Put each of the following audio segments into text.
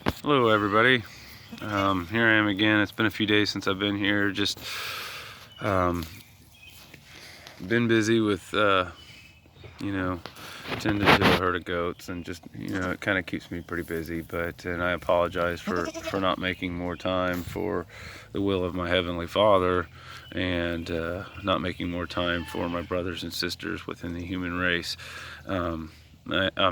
Hello everybody. Here I am again. It's been a few days since I've been here. Just um, been busy with tending to a herd of goats, and just it kind of keeps me pretty busy. And I apologize for not making more time for the will of my heavenly Father, and not making more time for my brothers and sisters within the human race. I'm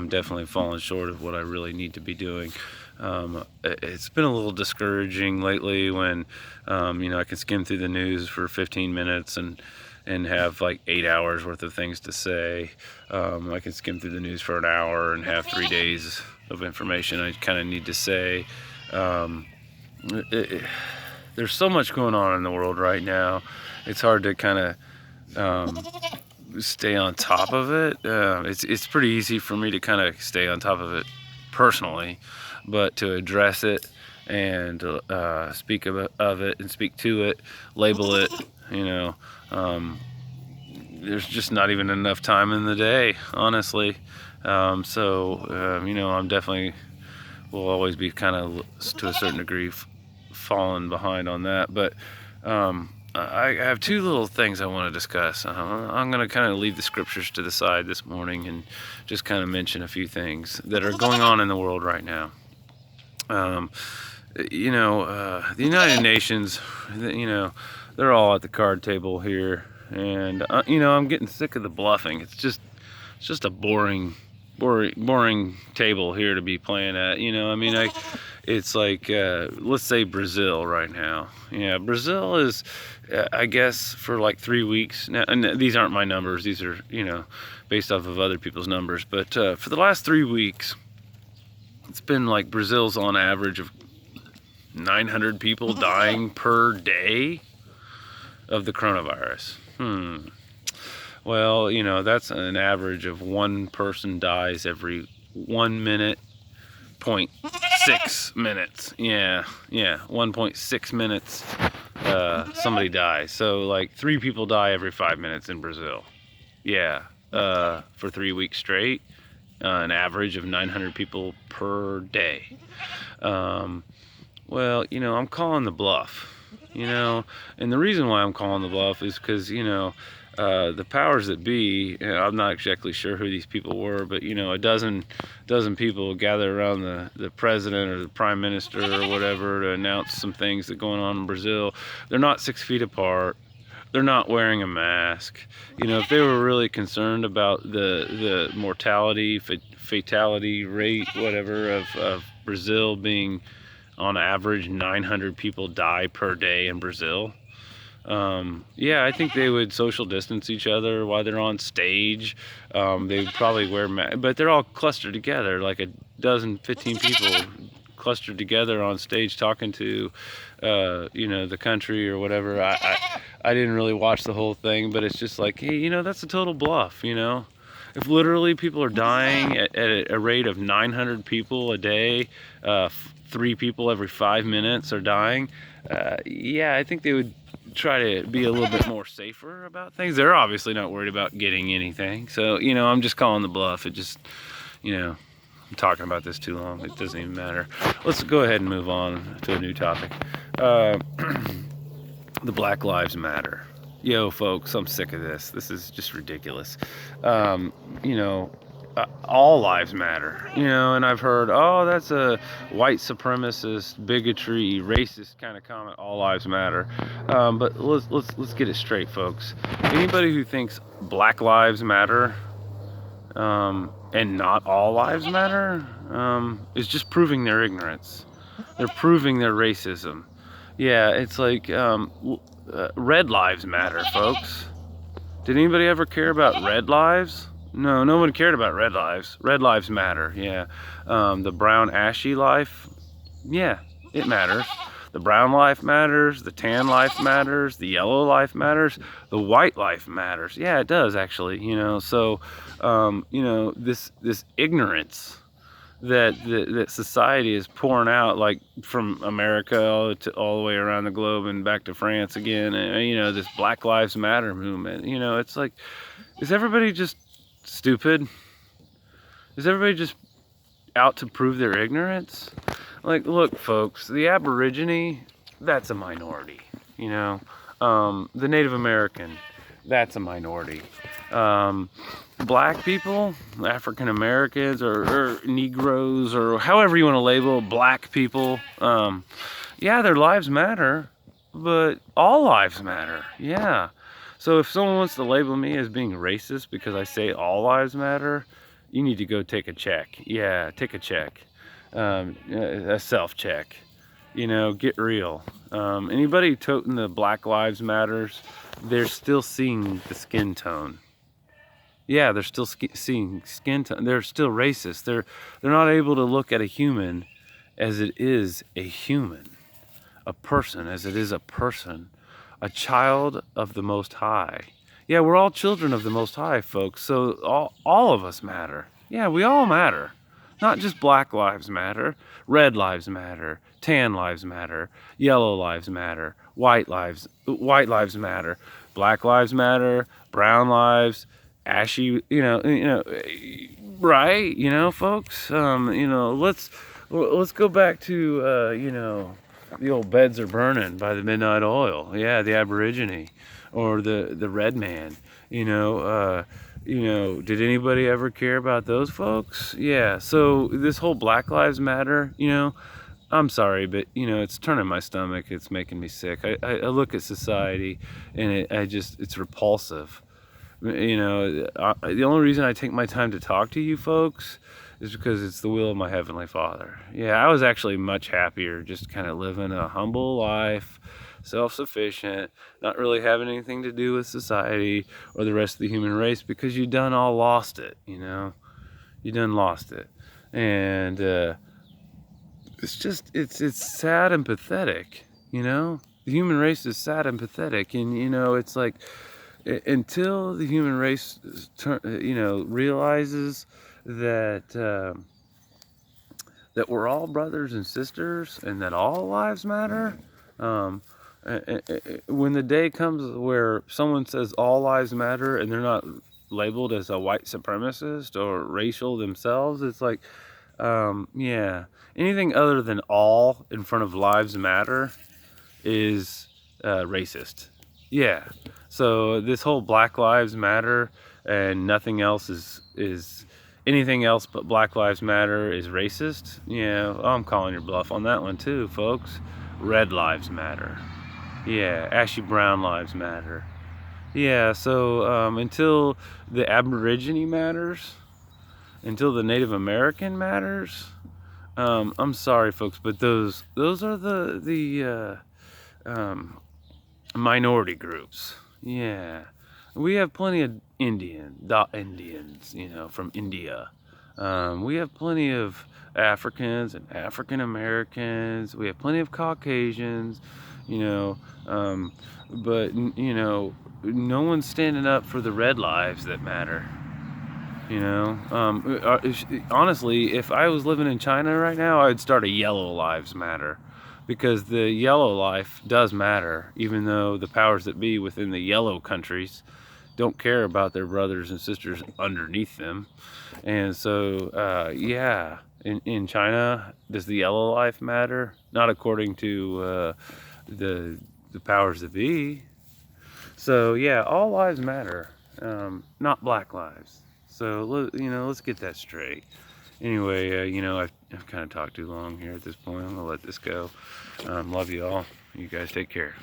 definitely falling short of what I really need to be doing. It's been a little discouraging lately when I can skim through the news for 15 minutes and have like 8 hours worth of things to say. I can skim through the news for an hour and have 3 days of information I kind of need to say. Um, there's so much going on in the world right now. It's hard to kind of stay on top of it. It's pretty easy for me to kind of stay on top of it personally, but to address it and speak of it and speak to it, label it, there's just not even enough time in the day, honestly. I'm definitely will always be kind of to a certain degree falling behind on that, but I have two little things I want to discuss. I'm going to kind of leave the scriptures to the side this morning and just kind of mention a few things that are going on in the world right now. The United Nations, they're all at the card table here, and I'm getting sick of the bluffing. It's just a boring table here to be playing at. It's like, let's say Brazil right now. Yeah, Brazil is, I guess, for like 3 weeks now, and these aren't my numbers, these are based off of other people's numbers, but for the last 3 weeks it's been like Brazil's on average of 900 people dying per day of the coronavirus. Well, that's an average of one person dies every 1 minute, 0.6 minutes. Yeah, 1.6 minutes somebody dies. So like 3 people die every 5 minutes in Brazil. Yeah, for 3 weeks straight, an average of 900 people per day. Well, I'm calling the bluff, and the reason why I'm calling the bluff is because, the powers that be, I'm not exactly sure who these people were, but, a dozen people gather around the president or the prime minister or whatever to announce some things that are going on in Brazil. They're not 6 feet apart. They're not wearing a mask. If they were really concerned about the mortality, fatality rate, whatever, of Brazil being on average 900 people die per day in Brazil, I think they would social distance each other while they're on stage. They would probably wear masks, but they're all clustered together, like a dozen, 15 people clustered together on stage talking to the country or whatever. I didn't really watch the whole thing, but it's just like, hey, that's a total bluff. If literally people are dying at a rate of 900 people a day, 3 people every 5 minutes are dying, I think they would try to be a little bit more safer about things. They're obviously not worried about getting anything. So, I'm just calling the bluff. It just, I'm talking about this too long. It doesn't even matter. Let's go ahead and move on to a new topic. The Black Lives Matter. Yo, folks, I'm sick of this. This is just ridiculous. All lives matter, and I've heard, oh, that's a white supremacist, bigotry, racist kind of comment. All lives matter, but let's get it straight, folks. Anybody who thinks Black lives matter and not all lives matter is just proving their ignorance. They're proving their racism. Yeah, it's like red lives matter, folks. Did anybody ever care about red lives? No one cared about red lives. Red lives matter, yeah. The brown ashy life, yeah, it matters. The brown life matters, the tan life matters, the yellow life matters, the white life matters. Yeah, it does actually, So, this ignorance that society is pouring out, like from America all the way around the globe and back to France again, and this Black Lives Matter movement. It's like, is everybody just stupid? Is everybody just out to prove their ignorance? Like, look, folks, the Aborigine, that's a minority, you know. The Native American, that's a minority. Black people, African Americans, or Negroes, or however you want to label black people, yeah, their lives matter, but all lives matter, yeah. So if someone wants to label me as being racist because I say all lives matter, you need to go take a check. Yeah, take a check. A self-check. You know, get real. Anybody toting the Black Lives Matters, they're still seeing the skin tone. Yeah, they're still seeing skin tone. They're still racist. They're not able to look at a human as it is a human, a person as it is a person, a child of the Most High. Yeah, we're all children of the Most High, folks. So all of us matter. Yeah, we all matter. Not just Black Lives Matter, Red Lives Matter, Tan Lives Matter, Yellow Lives Matter, White Lives Matter, Black Lives Matter, Brown Lives, Ashy, right? You know, folks. Let's go back to the old Beds Are Burning by the Midnight Oil. Yeah, the Aborigine, or the Red Man. Did anybody ever care about those folks? Yeah, so this whole Black Lives Matter, I'm sorry, but it's turning my stomach. It's making me sick. I look at society, and it's repulsive. The only reason I take my time to talk to you folks is because it's the will of my Heavenly Father. Yeah, I was actually much happier just kind of living a humble life, self-sufficient, not really having anything to do with society or the rest of the human race, because you done all lost it, You done lost it. And it's sad and pathetic, The human race is sad and pathetic, and it's like, until the human race realizes that that we're all brothers and sisters and that all lives matter. When the day comes where someone says all lives matter and they're not labeled as a white supremacist or racial themselves, it's like, yeah, anything other than all in front of lives matter is racist. Yeah. So this whole Black Lives Matter and nothing else is anything else but Black Lives Matter is racist. Yeah, I'm calling your bluff on that one too, folks. Red Lives Matter. Yeah, Ashy Brown Lives Matter. Yeah, so until the Aborigine matters, until the Native American matters, I'm sorry, folks, but those are the minority groups. Yeah, we have plenty of Indians, from India. We have plenty of Africans and African Americans. We have plenty of Caucasians, but no one's standing up for the red lives that matter. Honestly, if I was living in China right now, I'd start a Yellow Lives Matter, because the yellow life does matter, even though the powers that be within the yellow countries don't care about their brothers and sisters underneath them. And so, yeah, in China, does the yellow life matter? Not according to the powers that be. So, yeah, all lives matter, not Black lives. So, let's get that straight. Anyway, I've kind of talked too long here at this point. I'm going to let this go. Love you all. You guys take care.